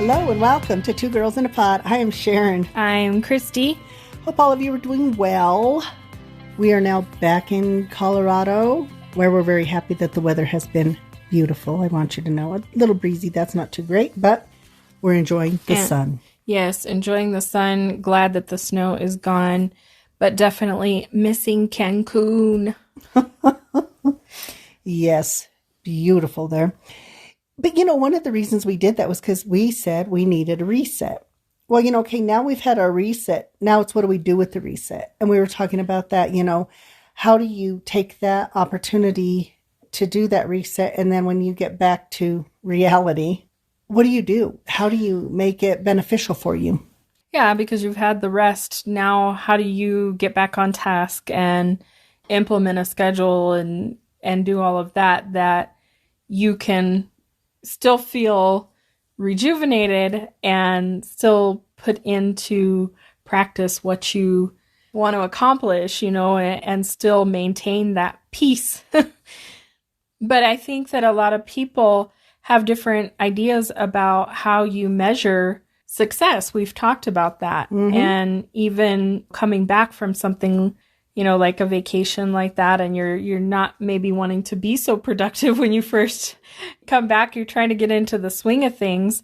Hello and welcome to Two Girls in a Pod. I am Sharon. I'm Christy. Hope all of you are doing well. We are now back in Colorado, where we're very happy that the weather has been beautiful. I want you to know. A little breezy, that's not too great, but we're enjoying the sun. Yes, enjoying the sun. Glad that the snow is gone, but definitely missing Cancun. Yes, beautiful there. But, one of the reasons we did that was because we said we needed a reset. Well, okay, now we've had our reset. Now it's what do we do with the reset? And we were talking about that, how do you take that opportunity to do that reset? And then when you get back to reality, what do you do? How do you make it beneficial for you? Yeah, because you've had the rest. Now, how do you get back on task and implement a schedule and do all of that you can still feel rejuvenated and still put into practice what you want to accomplish, and still maintain that peace. But I think that a lot of people have different ideas about how you measure success. We've talked about that. Mm-hmm. And even coming back from something, like a vacation like that, and you're not maybe wanting to be so productive when you first come back, you're trying to get into the swing of things.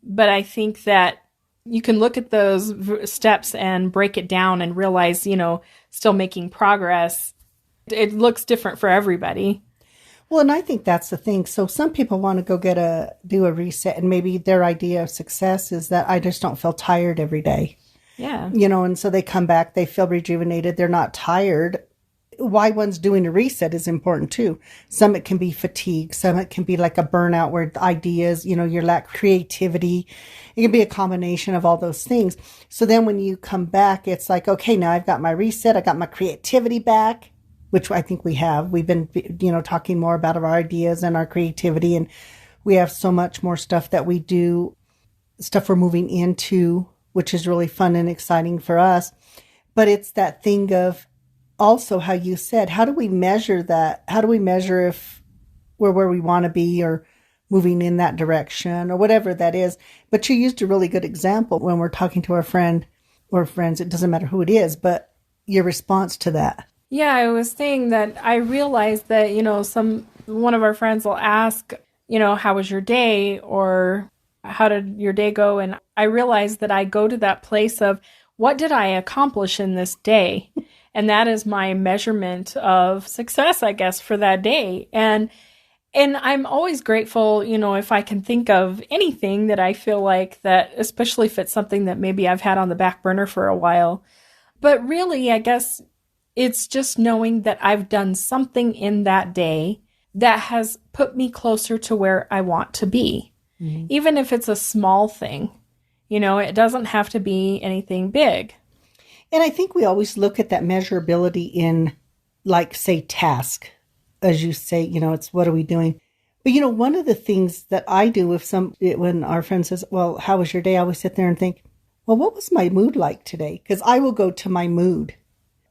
But I think that you can look at those steps and break it down and realize, still making progress. It looks different for everybody. Well, and I think that's the thing. So some people want to go do a reset, and maybe their idea of success is that I just don't feel tired every day. Yeah. And so they come back, they feel rejuvenated, they're not tired. Why one's doing a reset is important too. Some it can be fatigue, some it can be like a burnout where the ideas, you lack creativity. It can be a combination of all those things. So then when you come back, it's like, okay, now I've got my reset, I got my creativity back, which I think we have. We've been, talking more about our ideas and our creativity, and we have so much more stuff that we do, stuff we're moving into, which is really fun and exciting for us. But it's that thing of also how you said, how do we measure that? How do we measure if we're where we want to be or moving in that direction or whatever that is? But you used a really good example when we're talking to our friend or friends. It doesn't matter who it is, but your response to that. Yeah, I was saying that I realized that, one of our friends will ask, how was your day, or how did your day go? And I realized that I go to that place of what did I accomplish in this day? And that is my measurement of success, I guess, for that day. And I'm always grateful, if I can think of anything that I feel like that, especially if it's something that maybe I've had on the back burner for a while. But really, I guess it's just knowing that I've done something in that day that has put me closer to where I want to be. Mm-hmm. Even if it's a small thing, it doesn't have to be anything big. And I think we always look at that measurability in, like, say, task. As you say, it's what are we doing? But, one of the things that I do when our friend says, well, how was your day? I always sit there and think, well, what was my mood like today? Because I will go to my mood.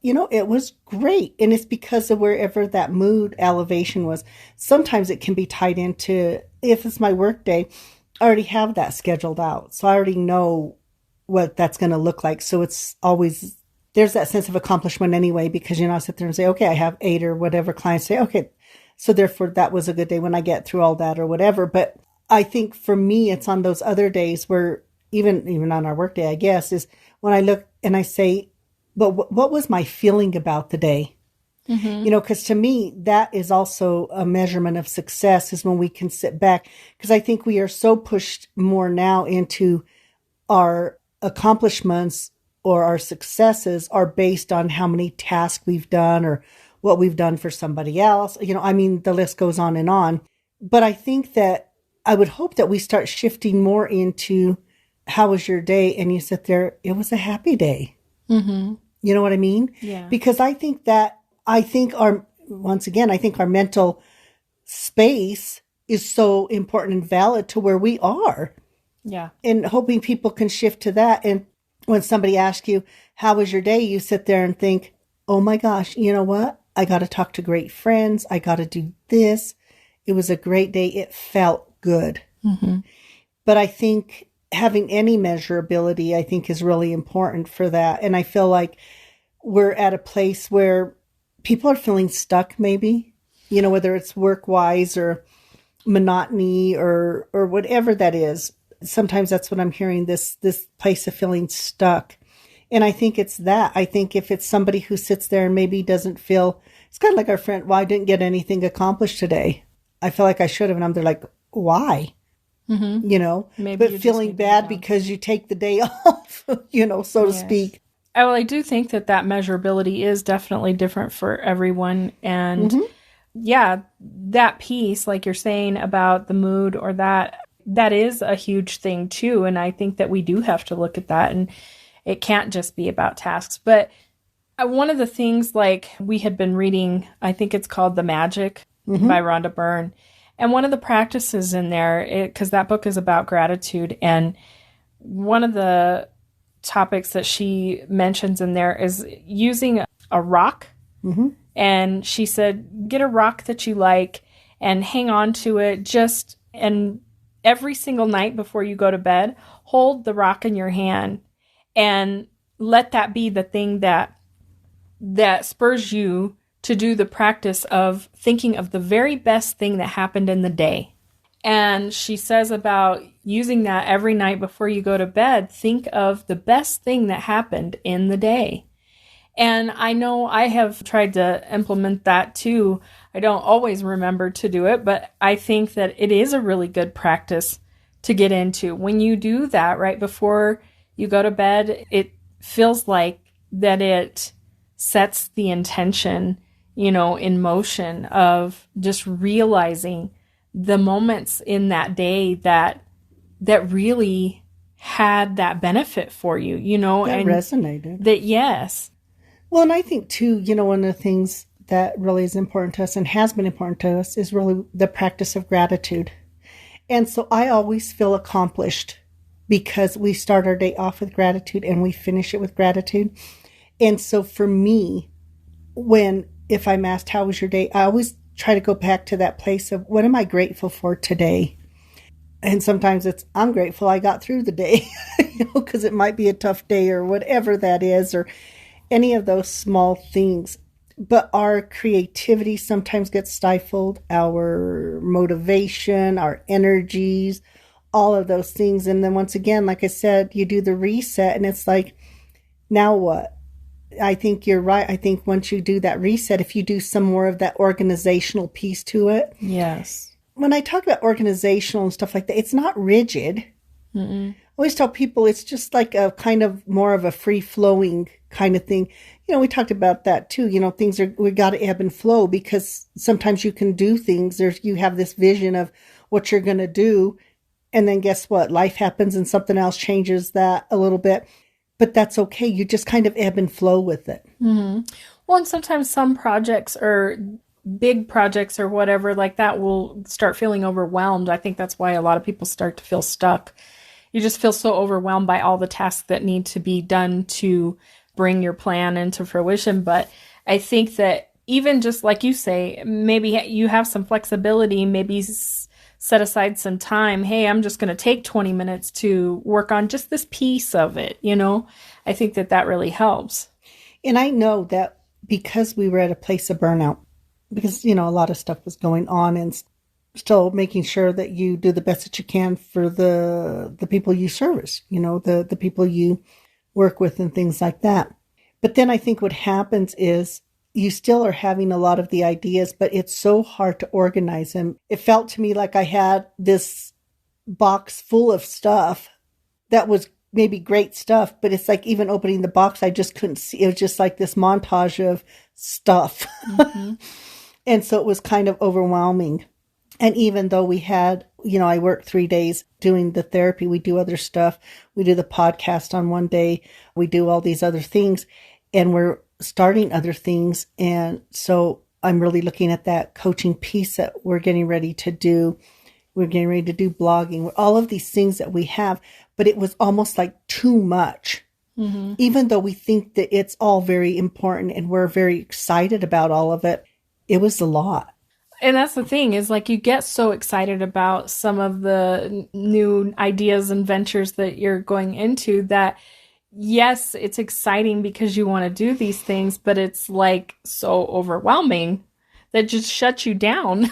It was great. And it's because of wherever that mood elevation was. Sometimes it can be tied into, if it's my work day, I already have that scheduled out. So I already know what that's going to look like. So it's always, there's that sense of accomplishment anyway, because, I sit there and say, okay, I have 8 or whatever clients say, okay, so therefore that was a good day when I get through all that or whatever. But I think for me, it's on those other days where even on our work day, I guess, is when I look and I say, but what was my feeling about the day? Mm-hmm. Because to me, that is also a measurement of success, is when we can sit back. Because I think we are so pushed more now into our accomplishments or our successes are based on how many tasks we've done or what we've done for somebody else. The list goes on and on. But I think that I would hope that we start shifting more into how was your day? And you sit there, it was a happy day. Mm-hmm. You know what I mean? Yeah. Because I think our mental space is so important and valid to where we are. Yeah. And hoping people can shift to that. And when somebody asks you, how was your day? You sit there and think, oh my gosh, you know what? I got to talk to great friends. I got to do this. It was a great day. It felt good. Mm-hmm. But I think having any measurability, I think, is really important for that. And I feel like we're at a place where people are feeling stuck, maybe, whether it's work wise or monotony or whatever that is. Sometimes that's what I'm hearing, this place of feeling stuck. And I think it's that. I think if it's somebody who sits there and maybe doesn't feel, it's kind of like our friend, well, I didn't get anything accomplished today. I feel like I should have. And I'm there like, why? Maybe but feeling bad because you take the day off, so to speak. Well, I do think that measurability is definitely different for everyone. And yeah, that piece, like you're saying about the mood or that is a huge thing too. And I think that we do have to look at that, and it can't just be about tasks. But one of the things, like we had been reading, I think it's called The Magic by Rhonda Byrne. And one of the practices in there, because that book is about gratitude, and one of the topics that she mentions in there is using a rock. And she said, get a rock that you like and hang on to it and every single night before you go to bed, hold the rock in your hand and let that be the thing that spurs you to do the practice of thinking of the very best thing that happened in the day. And she says about using that every night before you go to bed, think of the best thing that happened in the day. And I know I have tried to implement that too. I don't always remember to do it, but I think that it is a really good practice to get into. When you do that right before you go to bed, it feels like that it sets the intention, in motion of just realizing the moments in that day that really had that benefit for you, that and resonated. That, yes. Well, and I think too, one of the things that really is important to us and has been important to us is really the practice of gratitude. And so I always feel accomplished because we start our day off with gratitude and we finish it with gratitude. And so for me, if I'm asked, how was your day? I always try to go back to that place of what am I grateful for today? And sometimes I'm grateful I got through the day, because it might be a tough day or whatever that is, or any of those small things. But our creativity sometimes gets stifled, our motivation, our energies, all of those things. And then once again, like I said, you do the reset and it's like, now what? I think you're right. I think once you do that reset, if you do some more of that organizational piece to it. Yes. When I talk about organizational and stuff like that, it's not rigid. I always tell people it's just like a kind of more of a free-flowing kind of thing. We talked about that too. We got to ebb and flow, because sometimes you can do things. You have this vision of what you're going to do. And then guess what? Life happens and something else changes that a little bit. But that's okay. You just kind of ebb and flow with it. Well, and sometimes some projects or big projects or whatever like that will start feeling overwhelmed. I think that's why a lot of people start to feel stuck. You just feel so overwhelmed by all the tasks that need to be done to bring your plan into fruition. But I think that even just like you say, maybe you have some flexibility, maybe set aside some time. Hey, I'm just going to take 20 minutes to work on just this piece of it. I think that really helps. And I know that because we were at a place of burnout, because, a lot of stuff was going on, and still making sure that you do the best that you can for the people you service, the people you work with and things like that. But then I think what happens is you still are having a lot of the ideas, but it's so hard to organize them. It felt to me like I had this box full of stuff that was maybe great stuff, but it's like even opening the box, I just couldn't see. It was just like this montage of stuff. And so it was kind of overwhelming. And even though we had, I worked 3 days doing the therapy, we do other stuff. We do the podcast on one day. We do all these other things, and we're starting other things. And so I'm really looking at that coaching piece that we're getting ready to do. We're getting ready to do blogging, all of these things that we have, but it was almost like too much. Even though we think that it's all very important and we're very excited about all of it, it was a lot. And that's the thing is like you get so excited about some of the new ideas and ventures that you're going into that yes, it's exciting because you want to do these things, but it's like so overwhelming that just shuts you down.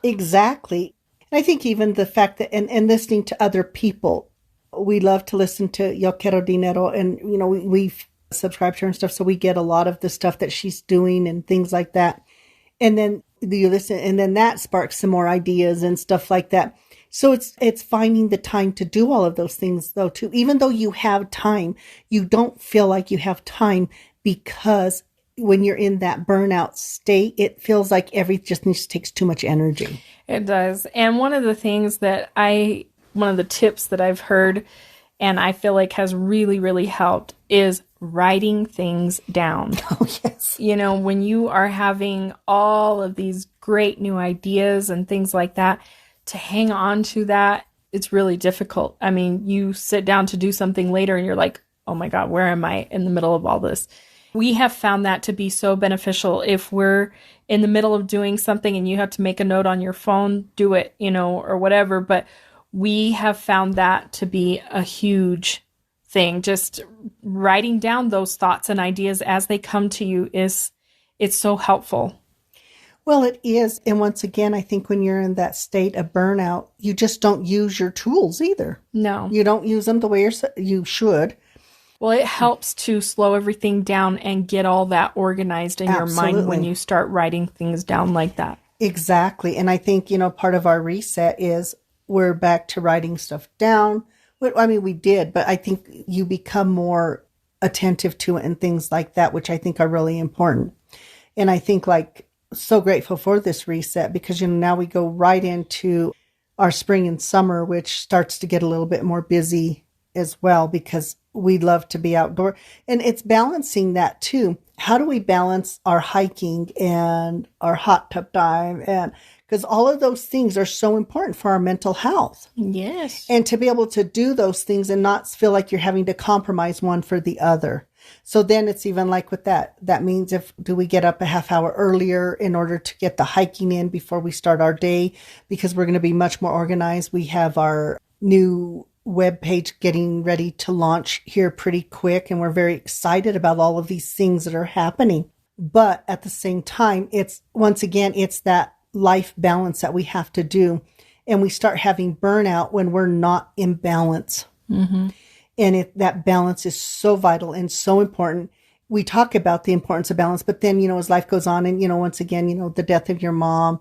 Exactly. And I think even the fact that, and listening to other people, we love to listen to Yo Quiero Dinero, and, we've subscribed to her and stuff. So we get a lot of the stuff that she's doing and things like that. And then you listen, and then that sparks some more ideas and stuff like that. So it's finding the time to do all of those things though, too. Even though you have time, you don't feel like you have time because when you're in that burnout state, it feels like just takes too much energy. It does. And one of the tips that I've heard and I feel like has really, really helped is writing things down. Oh, yes. When you are having all of these great new ideas and things like that, to hang on to that, it's really difficult. I mean, you sit down to do something later and you're like, oh my God, where am I in the middle of all this? We have found that to be so beneficial. If we're in the middle of doing something and you have to make a note on your phone, do it, or whatever. But we have found that to be a huge thing. Just writing down those thoughts and ideas as they come to you it's so helpful. Well, it is. And once again, I think when you're in that state of burnout, you just don't use your tools either. No. You don't use them the way you should. Well, it helps to slow everything down and get all that organized in your mind when you start writing things down like that. Exactly. And I think, part of our reset is we're back to writing stuff down. I mean, we did, but I think you become more attentive to it and things like that, which I think are really important. And I think so grateful for this reset because, now we go right into our spring and summer, which starts to get a little bit more busy as well because we love to be outdoor. And it's balancing that too. How do we balance our hiking and our hot tub dive? And because all of those things are so important for our mental health. Yes. And to be able to do those things and not feel like you're having to compromise one for the other. So then it's even like with that means do we get up a half hour earlier in order to get the hiking in before we start our day because we're going to be much more organized. We have our new web page getting ready to launch here pretty quick. And we're very excited about all of these things that are happening. But at the same time, it's that life balance that we have to do. And we start having burnout when we're not in balance. Mm-hmm. And that balance is so vital and so important. We talk about the importance of balance, but then, as life goes on and, once again, the death of your mom,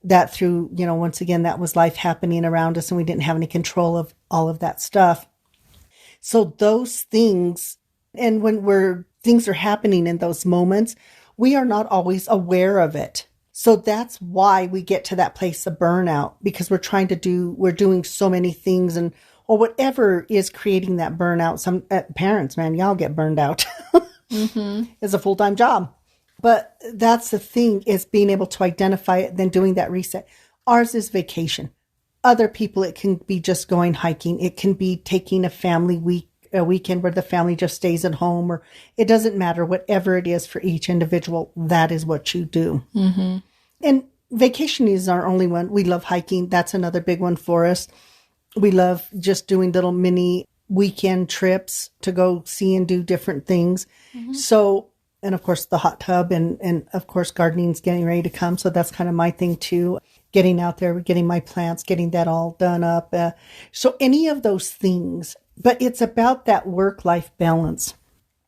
that through, once again, that was life happening around us and we didn't have any control of all of that stuff. So those things, and when things are happening in those moments, we are not always aware of it. So that's why we get to that place of burnout because we're doing so many things or whatever is creating that burnout. Some parents, man, y'all get burned out. Mm-hmm. It's a full-time job. But that's the thing is being able to identify it, then doing that reset. Ours is vacation. Other people, it can be just going hiking. It can be taking a weekend where the family just stays at home, or it doesn't matter. Whatever it is for each individual, that is what you do. Mm-hmm. And vacation is our only one. We love hiking. That's another big one for us. We love just doing little mini weekend trips to go see and do different things. Mm-hmm. So, and of course the hot tub and of course gardening's getting ready to come. So that's kind of my thing too. Getting out there, getting my plants, getting that all done up. So any of those things, but it's about that work-life balance.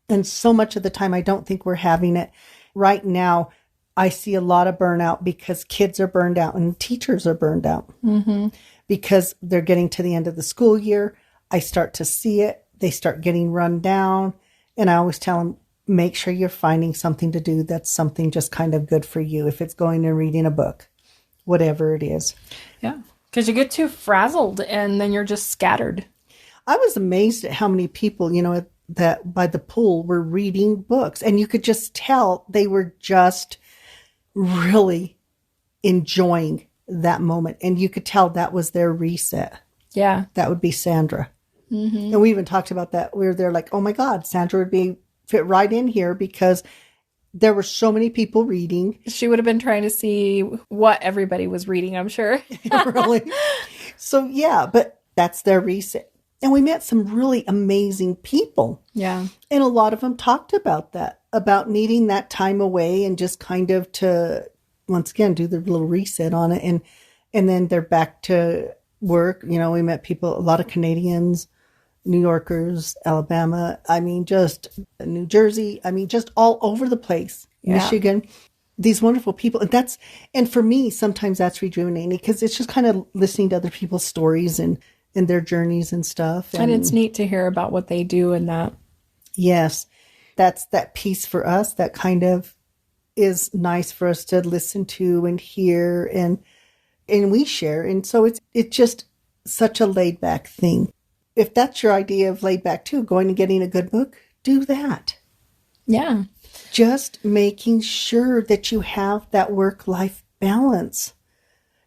And so much of the time, I don't think we're having it right now. I see a lot of burnout because kids are burned out and teachers are burned out. Mm-hmm. Because they're getting to the end of the school year. I start to see it. They start getting run down. And I always tell them, make sure you're finding something to do that's something just kind of good for you. If it's going and reading a book, whatever it is. Yeah. Because you get too frazzled and then you're just scattered. I was amazed at how many people, that by the pool were reading books. And you could just tell they were just really enjoying that moment. And you could tell that was their reset. Yeah. That would be Sandra. Mm-hmm. And we even talked about that. We were there like, oh my God, Sandra would fit right in here because There were so many people reading. She would have been trying to see what everybody was reading, I'm sure. Really. So yeah, but that's their reset. And we met some really amazing people. Yeah. And a lot of them talked about that, about needing that time away and just kind of to, once again, do the little reset on it. And then they're back to work. You know, we met people, a lot of Canadians, New Yorkers, Alabama, I mean, just New Jersey, I mean, just all over the place, Michigan, these wonderful people. And for me, sometimes that's rejuvenating because it's just kind of listening to other people's stories and their journeys and stuff. And it's neat to hear about what they do and that. Yes. That's that piece for us that kind of is nice for us to listen to and hear and we share. And so it's just such a laid back thing. If that's your idea of laid back too, going and getting a good book, do that. Yeah. Just making sure that you have that work-life balance.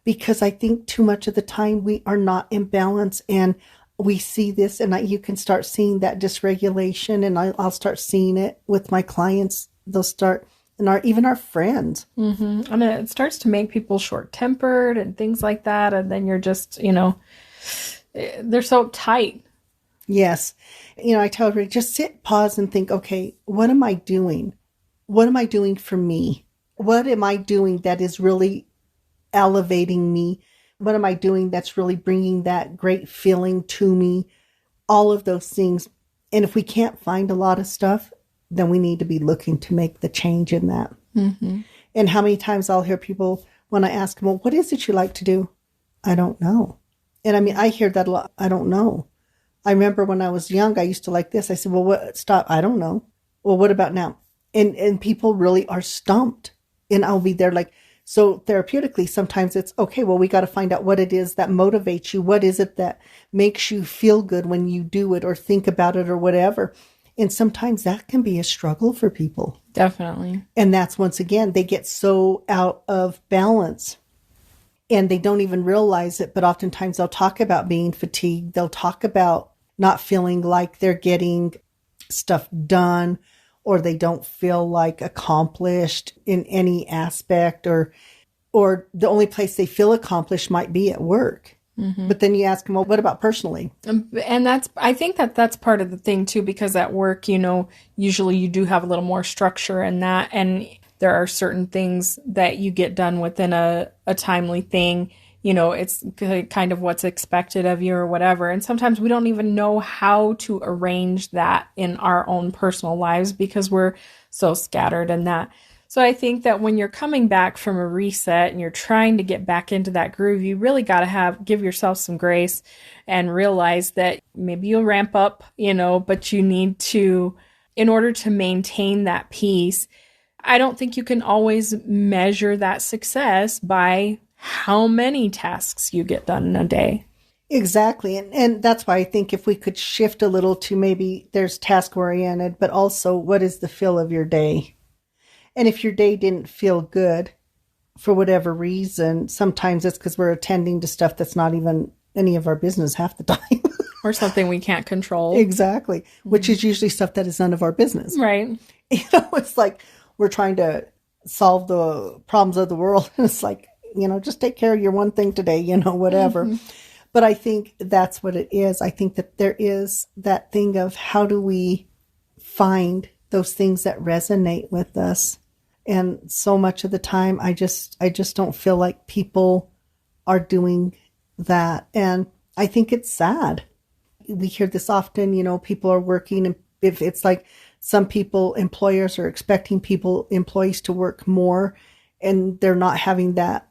Because I think too much of the time we are not in balance, and we see this, and you can start seeing that dysregulation, and I'll start seeing it with my clients. They'll start, and even our friends. Mm-hmm. And it starts to make people short-tempered and things like that, and then you're just, they're so uptight. Yes. I tell everybody, just sit, pause, and think, okay, what am I doing? What am I doing for me? What am I doing that is really elevating me? What am I doing that's really bringing that great feeling to me? All of those things. And if we can't find a lot of stuff, then we need to be looking to make the change in that. Mm-hmm. And how many times I'll hear people when I ask them, well, what is it you like to do? I don't know. And I mean, I hear that a lot. I don't know. I remember when I was young, I used to like this. I said, well, what? Stop. I don't know. Well, what about now? And people really are stumped. And I'll be there like, so therapeutically, sometimes it's, okay, well, we got to find out what it is that motivates you. What is it that makes you feel good when you do it or think about it or whatever? And sometimes that can be a struggle for people. Definitely. And that's, once again, they get so out of balance and they don't even realize it. But oftentimes they'll talk about being fatigued. They'll talk about not feeling like they're getting stuff done, or they don't feel like accomplished in any aspect, or the only place they feel accomplished might be at work. Mm-hmm. But then you ask them, well, what about personally? And I think that's part of the thing too, because at work, usually you do have a little more structure in that. And there are certain things that you get done within a timely thing. It's kind of what's expected of you or whatever. And sometimes we don't even know how to arrange that in our own personal lives because we're so scattered in that. So I think that when you're coming back from a reset and you're trying to get back into that groove, you really got to give yourself some grace and realize that maybe you'll ramp up, but you need to, in order to maintain that peace. I don't think you can always measure that success by how many tasks you get done in a day. Exactly. And that's why I think if we could shift a little to maybe there's task oriented, but also what is the feel of your day? And if your day didn't feel good for whatever reason, sometimes it's because we're attending to stuff that's not even any of our business half the time. Or something we can't control. Exactly. Mm-hmm. Which is usually stuff that is none of our business. Right. It's like we're trying to solve the problems of the world. And it's like, just take care of your one thing today, whatever. Mm-hmm. But I think that's what it is. I think that there is that thing of how do we find those things that resonate with us? And so much of the time, I just don't feel like people are doing that. And I think it's sad. We hear this often, people are working, and if it's like some people, employers are expecting employees to work more, and they're not having that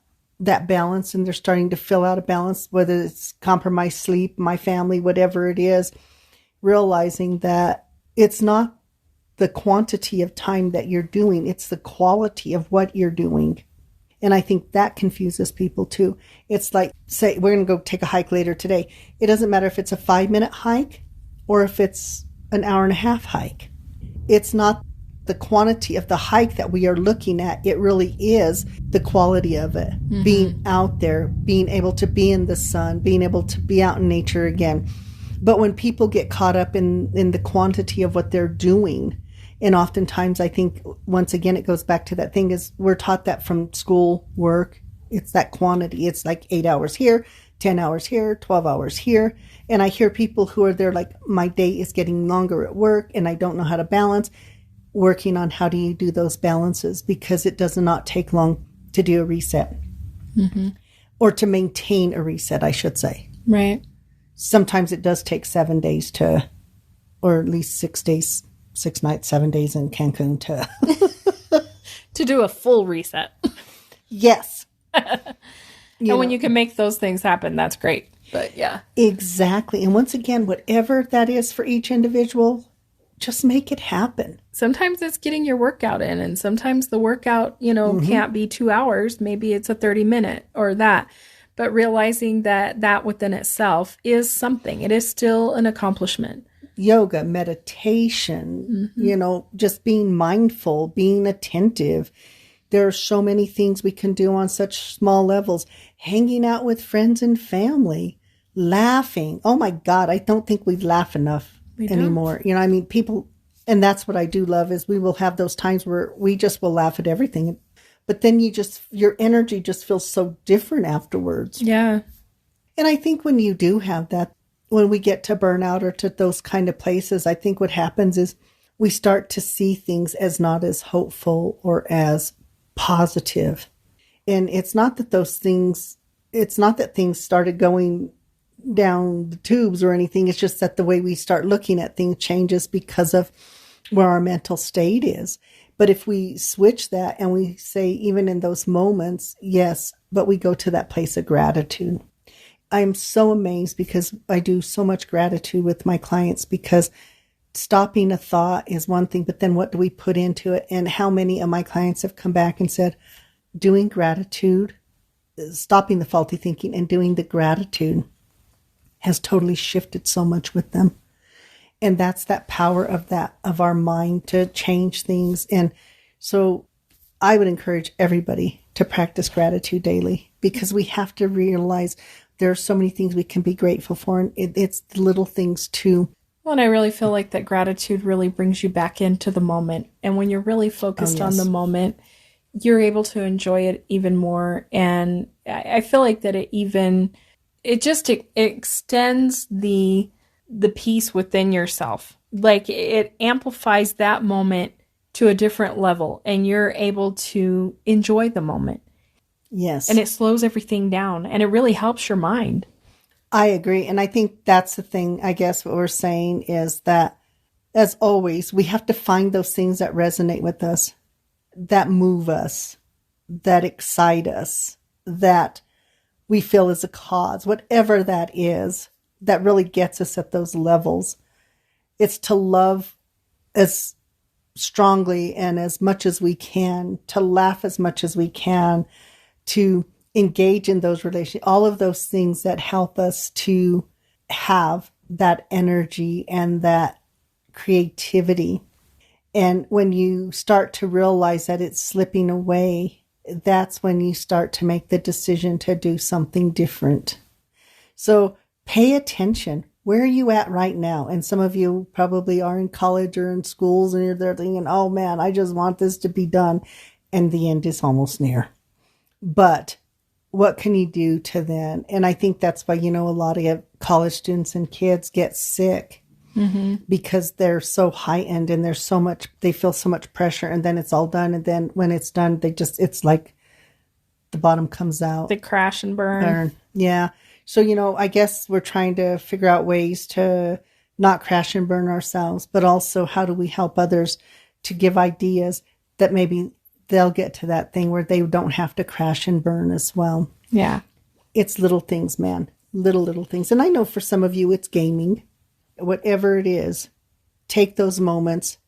balance, and they're starting to fill out a balance, whether it's compromised sleep, my family, whatever it is, realizing that it's not the quantity of time that you're doing, it's the quality of what you're doing. And I think that confuses people too. It's like, say, we're going to go take a hike later today. It doesn't matter if it's a 5-minute hike or if it's an hour and a half hike. It's not the quantity of the hike that we are looking at. It really is the quality of it. Mm-hmm. Being out there, being able to be in the sun, being able to be out in nature again. But when people get caught up in the quantity of what they're doing, And oftentimes I think, once again, it goes back to that thing is we're taught that from school, work. It's that quantity. It's like 8 hours here, 10 hours here, 12 hours here. And I hear people who are there like, my day is getting longer at work and I don't know how to balance. Working on how do you do those balances, because it does not take long to do a reset. Mm-hmm. Or to maintain a reset, I should say. Right. Sometimes it does take 7 days to, or at least 6 days, 6 nights, 7 days in Cancun to do a full reset. Yes. And when you can make those things happen, that's great. But yeah. Exactly. And once again, whatever that is for each individual, just make it happen. Sometimes it's getting your workout in, and sometimes the workout, can't be 2 hours. Maybe it's a 30-minute or that. But realizing that within itself is something. It is still an accomplishment. Yoga, meditation, just being mindful, being attentive. There are so many things we can do on such small levels. Hanging out with friends and family, laughing. Oh my God, I don't think we laugh enough anymore. People, and that's what I do love, is we will have those times where we just will laugh at everything. But then your energy just feels so different afterwards. Yeah. And I think when you do have that, when we get to burnout or to those kind of places, I think what happens is we start to see things as not as hopeful or as positive. And it's not that things started going down the tubes or anything. It's just that the way we start looking at things changes because of where our mental state is. But if we switch that and we say, even in those moments, yes, but we go to that place of gratitude. I'm so amazed because I do so much gratitude with my clients, because stopping a thought is one thing, but then what do we put into it? And how many of my clients have come back and said, doing gratitude, stopping the faulty thinking and doing the gratitude has totally shifted so much with them. And that's that power of our mind to change things. And so I would encourage everybody to practice gratitude daily, because we have to realize there are so many things we can be grateful for. And it's the little things too. Well, and I really feel like that gratitude really brings you back into the moment. And when you're really focused on the moment, you're able to enjoy it even more. And I feel like that it extends the peace within yourself. Like it amplifies that moment to a different level, and you're able to enjoy the moment. Yes. And it slows everything down, and it really helps your mind. I agree. And I think that's the thing, I guess what we're saying is that, as always, we have to find those things that resonate with us, that move us, that excite us, that we feel is a cause, whatever that is, that really gets us at those levels. It's to love as strongly and as much as we can, to laugh as much as we can, to engage in those relationships, all of those things that help us to have that energy and that creativity. And when you start to realize that it's slipping away, that's when you start to make the decision to do something different. So pay attention. Where are you at right now? And some of you probably are in college or in schools, and you're there thinking, oh man, I just want this to be done. And the end is almost near. But what can you do to then? And I think that's why, a lot of college students and kids get sick, because they're so heightened and there's so much, they feel so much pressure, and then it's all done. And then when it's done, it's like the bottom comes out. They crash and burn. Yeah. So, I guess we're trying to figure out ways to not crash and burn ourselves, but also how do we help others to give ideas that maybe they'll get to that thing where they don't have to crash and burn as well. Yeah. It's little things, man. Little things. And I know for some of you, it's gaming. Whatever it is, take those moments,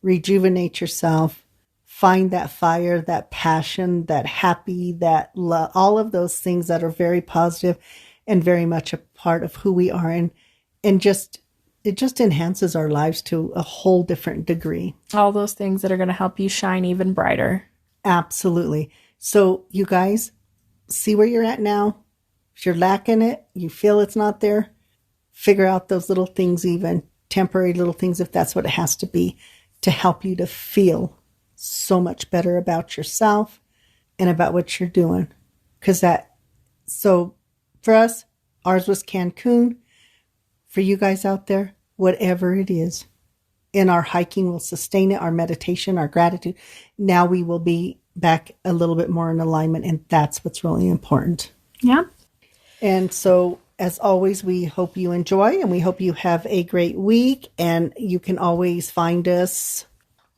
rejuvenate yourself, find that fire, that passion, that happy, that love, all of those things that are very positive and very much a part of who we are. And it just enhances our lives to a whole different degree. All those things that are going to help you shine even brighter. Absolutely. So you guys, see where you're at now. If you're lacking it, you feel it's not there, figure out those little things, even temporary little things, if that's what it has to be, to help you to feel so much better about yourself and about what you're doing. So for us, ours was Cancun. For you guys out there, whatever it is, in our hiking will sustain it, our meditation, our gratitude. Now we will be back a little bit more in alignment, and that's what's really important. Yeah. And so, as always, we hope you enjoy, and we hope you have a great week. And you can always find us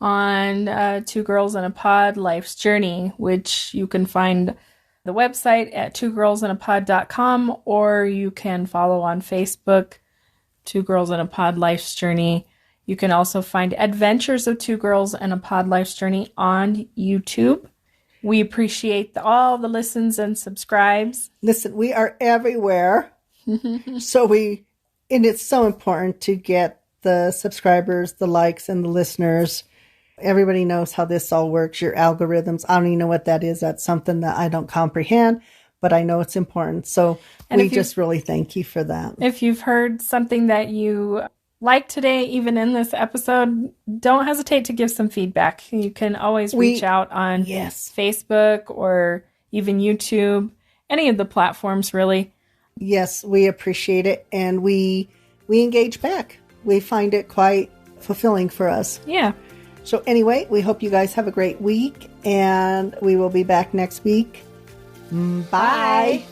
on Two Girls in a Pod Life's Journey, which you can find the website at twogirlsinapod.com, or you can follow on Facebook, Two Girls in a Pod Life's Journey. You can also find Adventures of Two Girls in a Pod Life's Journey on YouTube. We appreciate all the listens and subscribes. Listen, we are everywhere. And it's so important to get the subscribers, the likes, and the listeners. Everybody knows how this all works, your algorithms. I don't even know what that is. That's something that I don't comprehend, but I know it's important. So we just really thank you for that. If you've heard something that you like today, even in this episode, don't hesitate to give some feedback. You can always reach out on Facebook or even YouTube, any of the platforms, really. Yes, we appreciate it. And we engage back. We find it quite fulfilling for us. Yeah. So anyway, we hope you guys have a great week, and we will be back next week. Bye.